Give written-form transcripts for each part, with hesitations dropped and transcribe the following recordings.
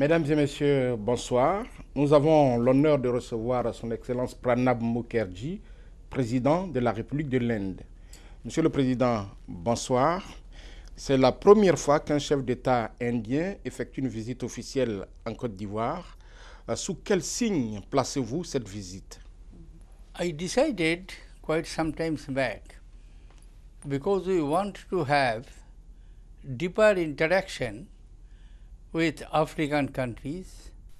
Mesdames et messieurs, bonsoir. Nous avons l'honneur de recevoir Son Excellence Pranab Mukherjee, président de la République de l'Inde. Monsieur le Président, bonsoir. C'est la première fois qu'un chef d'État indien effectue une visite officielle en Côte d'Ivoire. Sous quel signe placez-vous cette visite? I decided quite some time back, because we want to have deeper interaction with African countries.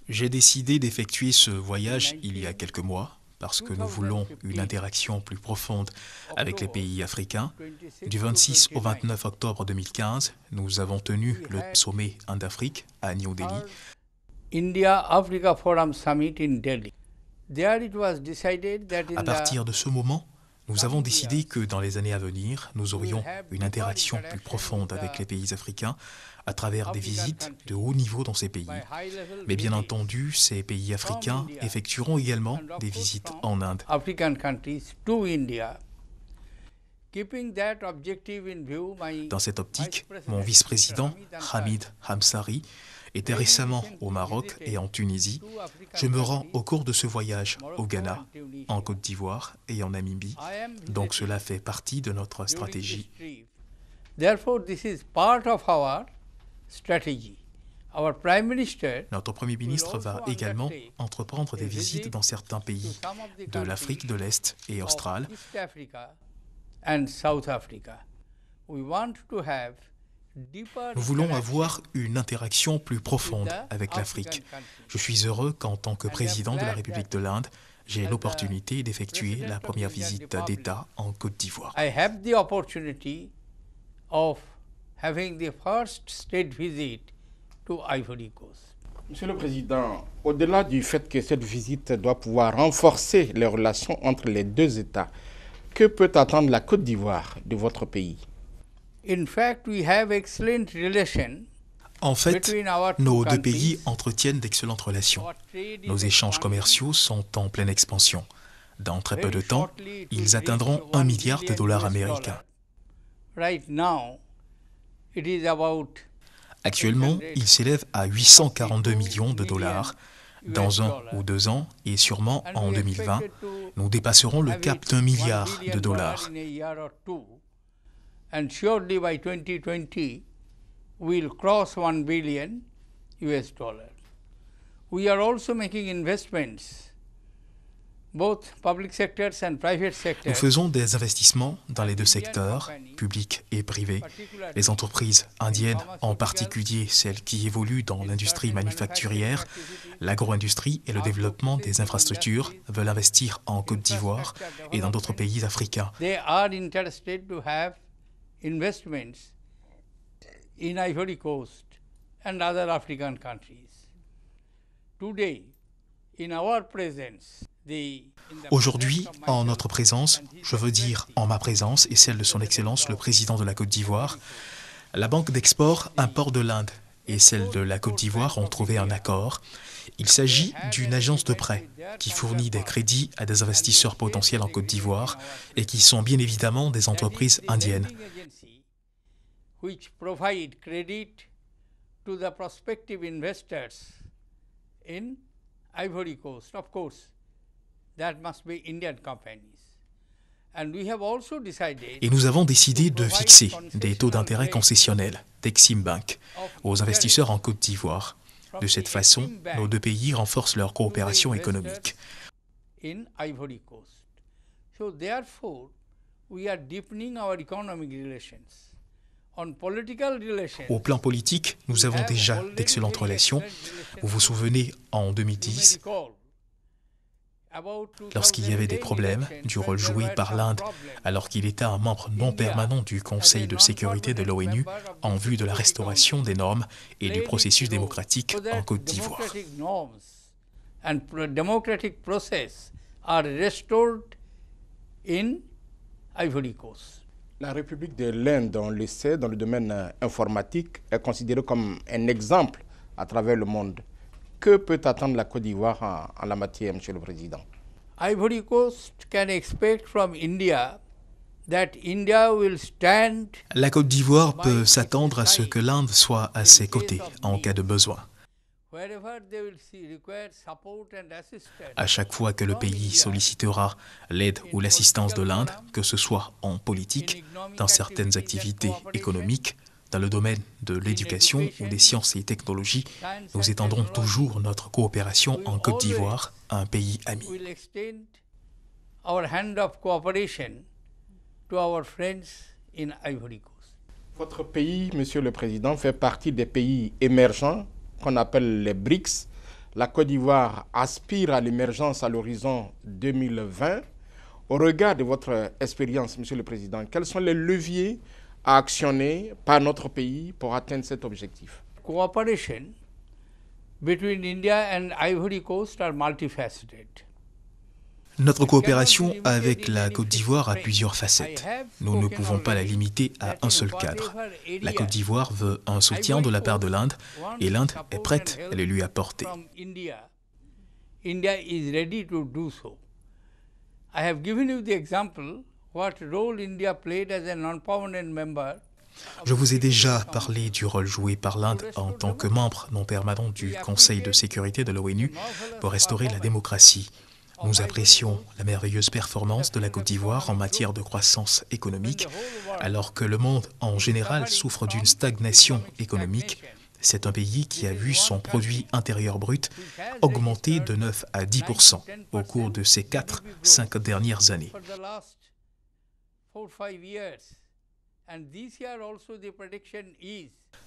J'ai décidé d'effectuer ce voyage il y a quelques mois parce que nous voulons une interaction plus profonde avec les pays africains. Du 26 au 29 octobre 2015, nous avons tenu le sommet Inde-Afrique à New Delhi. India-Africa Forum Summit in Delhi. There it was decided that À partir de ce moment, nous avons décidé que dans les années à venir, nous aurions une interaction plus profonde avec les pays africains à travers des visites de haut niveau dans ces pays. Mais bien entendu, ces pays africains effectueront également des visites en Inde. African countries to India. Keeping that objective in view, Dans cette optique, mon vice-président, Hamid Hamsari, était récemment au Maroc et en Tunisie. Je me rends au cours de ce voyage au Ghana, en Côte d'Ivoire et en Namibie. Donc cela fait partie de notre stratégie. Therefore, this is part of our strategy. Our Prime Minister Notre Premier ministre va également entreprendre des visites dans certains pays de l'Afrique de l'Est et australe. East Africa and South Africa. We want to have deeper Nous voulons interaction avoir une interaction plus profonde avec l'Afrique. Je suis heureux qu'en tant que président de la République de l'Inde, j'ai l'opportunité d'effectuer la première visite d'État en Côte d'Ivoire. I have the opportunity of having the first state visit to Ivory Coast. Monsieur le Président, au-delà du fait que cette visite doit pouvoir renforcer les relations entre les deux États, que peut attendre la Côte d'Ivoire de votre pays? In fact, we have excellent relations. En fait, nos deux pays entretiennent d'excellentes relations. Nos échanges commerciaux sont en pleine expansion. Dans très peu de temps, ils atteindront $1 milliard américains. Right now, it is about Actuellement, ils s'élèvent à 842 millions de dollars. Dans 1 ou 2 ans, et sûrement en 2020, nous dépasserons le cap d'1 milliard de dollars. And surely by 2020, we'll cross $1 billion. We are also making investments, both public sectors and private Nous sectors. faisons des investissements dans les deux secteurs, publics et privés. Les entreprises indiennes, en particulier celles qui évoluent dans l'industrie manufacturière, l'agro-industrie et le développement des infrastructures, veulent investir en Côte d'Ivoire et dans d'autres pays africains. They are interested to have investments in Ivory Coast and other African countries. Today, in our presence, Aujourd'hui, en notre présence, je veux dire en ma présence et celle de Son Excellence le Président de la Côte d'Ivoire, la Banque d'export Import de l'Inde et celle de la Côte d'Ivoire ont trouvé un accord. Il s'agit d'une agence de prêt qui fournit des crédits à des investisseurs potentiels en Côte d'Ivoire et qui sont bien évidemment des entreprises indiennes. which provide credit to the prospective investors in Ivory Coast. Of course, that must be Indian companies. And we have also decided Et nous avons décidé de fixer des taux d'intérêt concessionnels d'Exim Bank aux investisseurs en Côte d'Ivoire. De cette façon, nos deux pays renforcent leur coopération économique. in Ivory Coast. So therefore, we are deepening our economic relations. On political relations, Au plan politique, nous avons déjà d'excellentes relations. Vous vous souvenez, en 2010, lorsqu'il y avait des problèmes, du rôle joué par l'Inde alors qu'il était un membre non permanent du Conseil de sécurité de l'ONU en vue de la restauration des normes et du processus démocratique en Côte d'Ivoire. and democratic process are restored in Ivory Coast. La République de l'Inde, on le sait, dans le domaine informatique, est considérée comme un exemple à travers le monde. Que peut attendre la Côte d'Ivoire en la matière, Monsieur le Président? Ivory Coast can expect from India that India will stand La Côte d'Ivoire peut s'attendre à ce que l'Inde soit à ses côtés en cas de besoin. À chaque fois que le pays sollicitera l'aide ou l'assistance de l'Inde, que ce soit en politique, dans certaines activités économiques, dans le domaine de l'éducation ou des sciences et technologies, nous étendrons toujours notre coopération en Côte d'Ivoire, un pays ami. Votre pays, Monsieur le Président, fait partie des pays émergents qu'on appelle les BRICS. La Côte d'Ivoire aspire à l'émergence à l'horizon 2020. Au regard de votre expérience, Monsieur le Président, quels sont les leviers à actionner par notre pays pour atteindre cet objectif? Cooperation between India and Ivory Coast are multifaceted. Notre coopération avec la Côte d'Ivoire a plusieurs facettes. Nous ne pouvons pas la limiter à un seul cadre. La Côte d'Ivoire veut un soutien de la part de l'Inde et l'Inde est prête à le lui apporter. India is ready to do so. I have given you the example what role India played as a non-permanent member. Je vous ai déjà parlé du rôle joué par l'Inde en tant que membre non permanent du Conseil de sécurité de l'ONU pour restaurer la démocratie. Nous apprécions la merveilleuse performance de la Côte d'Ivoire en matière de croissance économique, alors que le monde en général souffre d'une stagnation économique. C'est un pays qui a vu son produit intérieur brut augmenter de 9 à 10% au cours de ces 4-5 dernières années.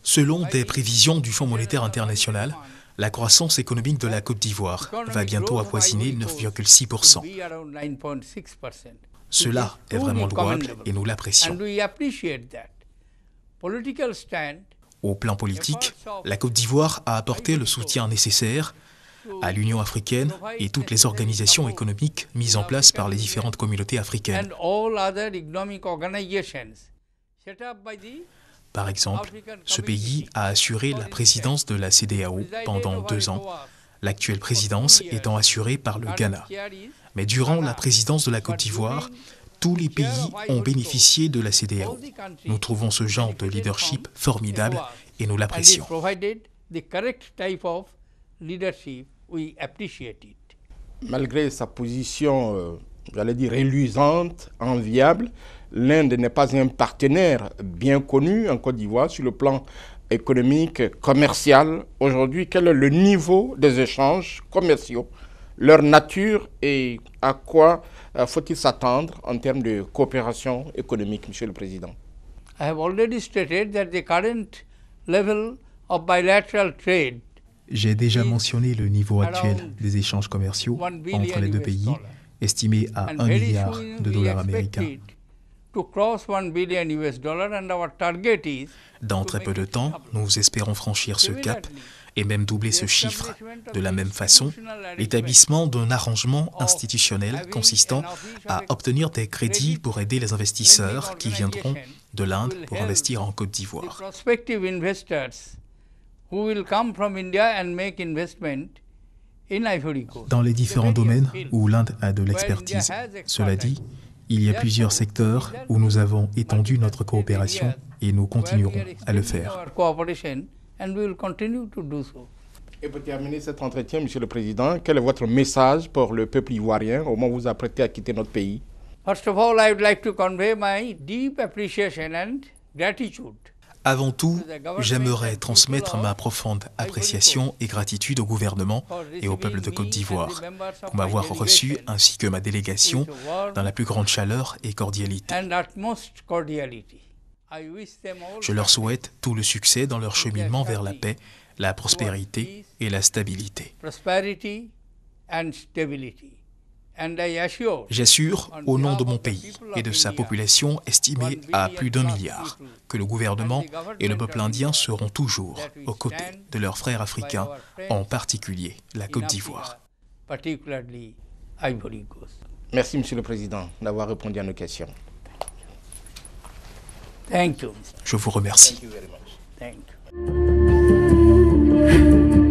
Selon des prévisions du Fonds monétaire international, la croissance économique de la Côte d'Ivoire va bientôt avoisiner 9,6%. Cela est vraiment louable et nous l'apprécions. Au plan politique, la Côte d'Ivoire a apporté le soutien nécessaire à l'Union africaine et toutes les organisations économiques mises en place par les différentes communautés africaines. Par exemple, ce pays a assuré la présidence de la CEDEAO pendant 2 ans, l'actuelle présidence étant assurée par le Ghana. Mais durant la présidence de la Côte d'Ivoire, tous les pays ont bénéficié de la CEDEAO. Nous trouvons ce genre de leadership formidable et nous l'apprécions. Malgré sa position, j'allais dire, reluisante, enviable, l'Inde n'est pas un partenaire bien connu en Côte d'Ivoire sur le plan économique, commercial. Aujourd'hui, quel est le niveau des échanges commerciaux, leur nature et à quoi faut-il s'attendre en termes de coopération économique, Monsieur le Président? I have already stated that the current level of bilateral trade. J'ai déjà mentionné le niveau actuel des échanges commerciaux entre les deux pays, estimé à $1 milliard américains. Dans très peu de temps, nous espérons franchir ce cap et même doubler ce chiffre. De la même façon, l'établissement d'un arrangement institutionnel consistant à obtenir des crédits pour aider les investisseurs qui viendront de l'Inde pour investir en Côte d'Ivoire. Dans les différents domaines où l'Inde a de l'expertise. Cela dit, il y a plusieurs secteurs où nous avons étendu notre coopération et nous continuerons à le faire. Et pour terminer cet entretien, Monsieur le Président, quel est votre message pour le peuple ivoirien au moment où vous vous apprêtez à quitter notre pays? First of all, I would like to convey my deep appreciation and gratitude. Avant tout, j'aimerais transmettre ma profonde appréciation et gratitude au gouvernement et au peuple de Côte d'Ivoire pour m'avoir reçu ainsi que ma délégation dans la plus grande chaleur et cordialité. Je leur souhaite tout le succès dans leur cheminement vers la paix, la prospérité et la stabilité. J'assure, au nom de mon pays et de sa population estimée à plus d'1 milliard, que le gouvernement et le peuple indien seront toujours aux côtés de leurs frères africains, en particulier la Côte d'Ivoire. Merci, Monsieur le Président, d'avoir répondu à nos questions. Je vous remercie. Thank you very much. Thank you.